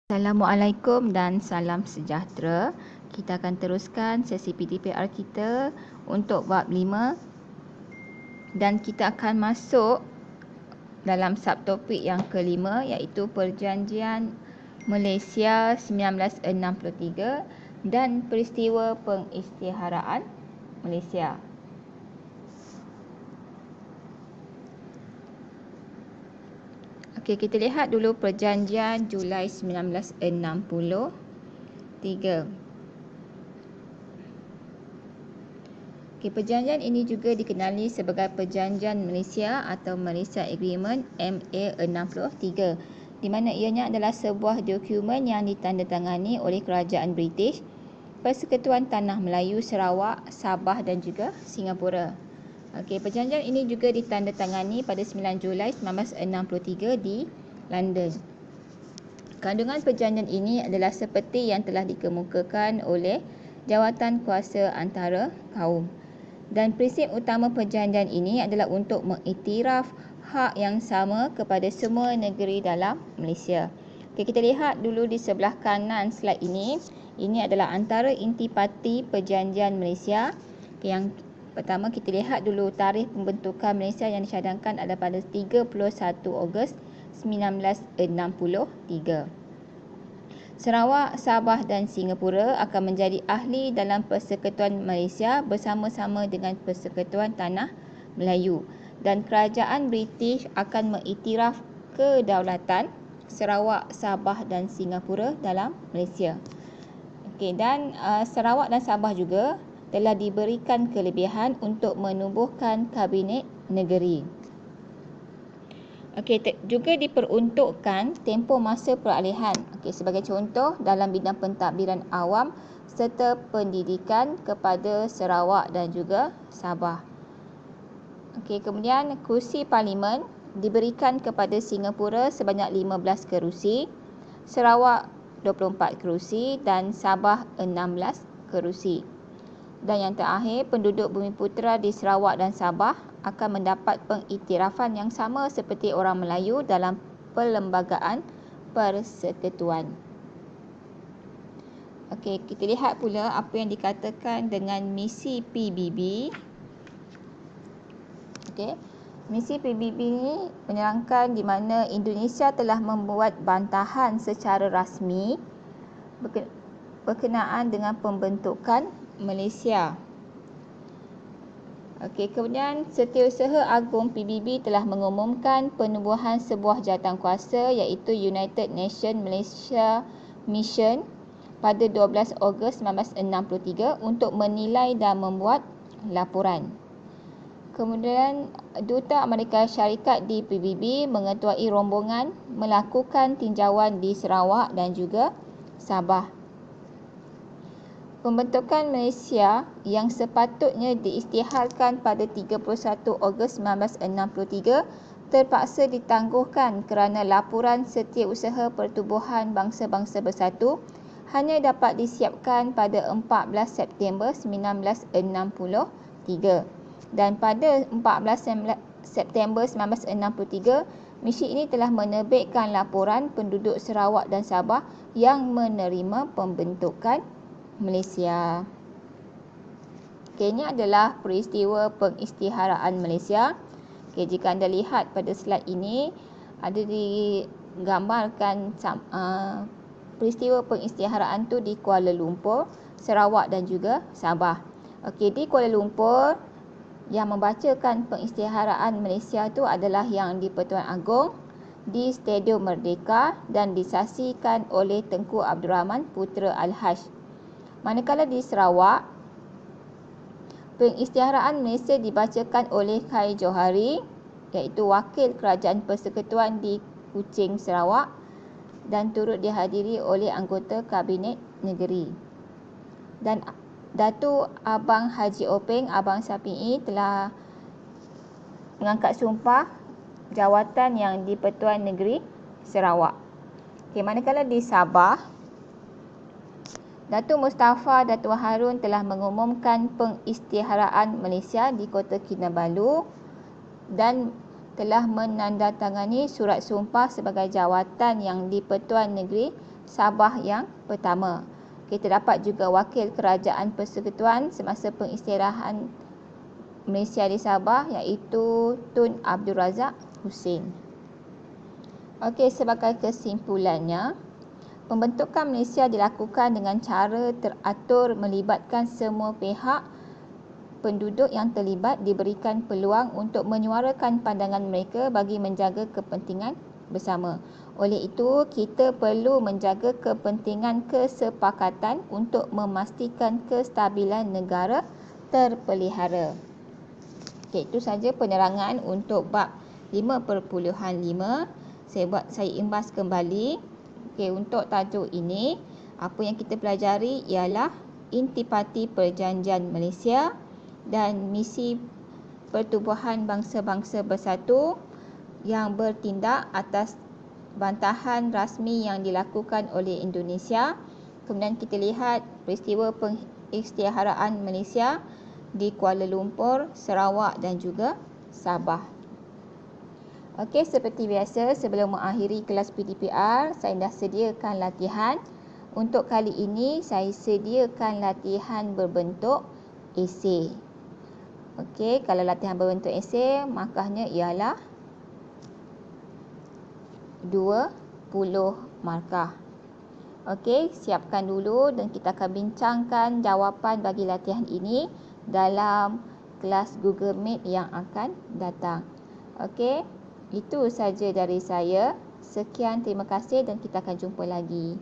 Assalamualaikum dan salam sejahtera. Kita akan teruskan sesi PTPR kita untuk bab 5 dan kita akan masuk dalam subtopik yang kelima iaitu Perjanjian Malaysia 1963 dan peristiwa pengisytiharaan Malaysia. Okey, kita lihat dulu Perjanjian Julai 1963. Okey, perjanjian ini juga dikenali sebagai Perjanjian Malaysia atau Malaysia Agreement MA63, di mana ianya adalah sebuah dokumen yang ditandatangani oleh Kerajaan British, Persekutuan Tanah Melayu Sarawak, Sabah dan juga Singapura. Okey, perjanjian ini juga ditandatangani pada 9 Julai 1963 di London. Kandungan perjanjian ini adalah seperti yang telah dikemukakan oleh jawatan kuasa antara kaum. Dan prinsip utama perjanjian ini adalah untuk mengiktiraf hak yang sama kepada semua negeri dalam Malaysia. Okey, kita lihat dulu di sebelah kanan slide ini. Ini adalah antara intipati perjanjian Malaysia. Okey, yang pertama kita lihat dulu tarikh pembentukan Malaysia yang dicadangkan adalah pada 31 Ogos 1963. Sarawak, Sabah dan Singapura akan menjadi ahli dalam Persekutuan Malaysia bersama-sama dengan Persekutuan Tanah Melayu, dan kerajaan British akan mengiktiraf kedaulatan Sarawak, Sabah dan Singapura dalam Malaysia. Okey, dan Sarawak dan Sabah juga telah diberikan kelebihan untuk menubuhkan kabinet negeri. Okey, juga diperuntukkan tempoh masa peralihan. Okey, sebagai contoh dalam bidang pentadbiran awam serta pendidikan kepada Sarawak dan juga Sabah. Okey, kemudian kerusi parlimen diberikan kepada Singapura sebanyak 15 kerusi, Sarawak 24 kerusi dan Sabah 16 kerusi. Dan yang terakhir, penduduk Bumiputera di Sarawak dan Sabah akan mendapat pengiktirafan yang sama seperti orang Melayu dalam perlembagaan persekutuan. Okey, kita lihat pula apa yang dikatakan dengan misi PBB. Okey, misi PBB ini menerangkan di mana Indonesia telah membuat bantahan secara rasmi berkenaan dengan pembentukan Malaysia. Okey, kemudian Setiausaha Agung PBB telah mengumumkan penubuhan sebuah jawatankuasa iaitu United Nations Malaysia Mission pada 12 Ogos 1963 untuk menilai dan membuat laporan. Kemudian Duta Amerika Syarikat di PBB mengetuai rombongan melakukan tinjauan di Sarawak dan juga Sabah. Pembentukan Malaysia yang sepatutnya diisytiharkan pada 31 Ogos 1963 terpaksa ditangguhkan kerana laporan Setiausaha Pertubuhan Bangsa-Bangsa Bersatu hanya dapat disiapkan pada 14 September 1963. Dan pada 14 September 1963, misi ini telah menerbitkan laporan penduduk Sarawak dan Sabah yang menerima pembentukan Malaysia. Okey, ini adalah peristiwa pengisytiharaan Malaysia. Okey, jika anda lihat pada slide ini, ada digambarkan peristiwa pengisytiharaan tu di Kuala Lumpur, Sarawak dan juga Sabah. Okey, di Kuala Lumpur yang membacakan pengisytiharaan Malaysia tu adalah yang di-Pertuan Agong di Stadium Merdeka dan disaksikan oleh Tengku Abdul Rahman Putera Al-Haj. Manakala di Sarawak, pengisytiharaan Malaysia dibacakan oleh Khai Johari iaitu wakil kerajaan persekutuan di Kuching, Sarawak, dan turut dihadiri oleh anggota kabinet negeri. Dan Datuk Abang Haji Openg, Abang Sapi'i telah mengangkat sumpah jawatan yang di-Pertuan Negeri Sarawak. Okey, manakala di Sabah, Datuk Mustafa Datuk Harun telah mengumumkan pengisytiharaan Malaysia di Kota Kinabalu dan telah menandatangani surat sumpah sebagai jawatan yang di-Pertuan Negeri Sabah yang pertama. Kita dapat juga wakil kerajaan persekutuan semasa pengistirahat Malaysia di Sabah iaitu Tun Abdul Razak Husin. Okey, sebagai kesimpulannya, pembentukan Malaysia dilakukan dengan cara teratur melibatkan semua pihak. Penduduk yang terlibat diberikan peluang untuk menyuarakan pandangan mereka bagi menjaga kepentingan bersama. Oleh itu, kita perlu menjaga kepentingan kesepakatan untuk memastikan kestabilan negara terpelihara. Okey, itu saja penerangan untuk bab 5.5. Saya imbas kembali. Okey, untuk tajuk ini, apa yang kita pelajari ialah intipati Perjanjian Malaysia dan misi Pertubuhan Bangsa-Bangsa Bersatu yang bertindak atas bantahan rasmi yang dilakukan oleh Indonesia. Kemudian kita lihat peristiwa pengisytiharaan Malaysia di Kuala Lumpur, Sarawak dan juga Sabah. Okey, seperti biasa sebelum mengakhiri kelas PDPR, saya dah sediakan latihan. Untuk kali ini saya sediakan latihan berbentuk esei. Okey, kalau latihan berbentuk esei, markahnya ialah 20 markah. Okey, siapkan dulu dan kita akan bincangkan jawapan bagi latihan ini dalam kelas Google Meet yang akan datang. Okey, itu saja dari saya. Sekian, terima kasih dan kita akan jumpa lagi.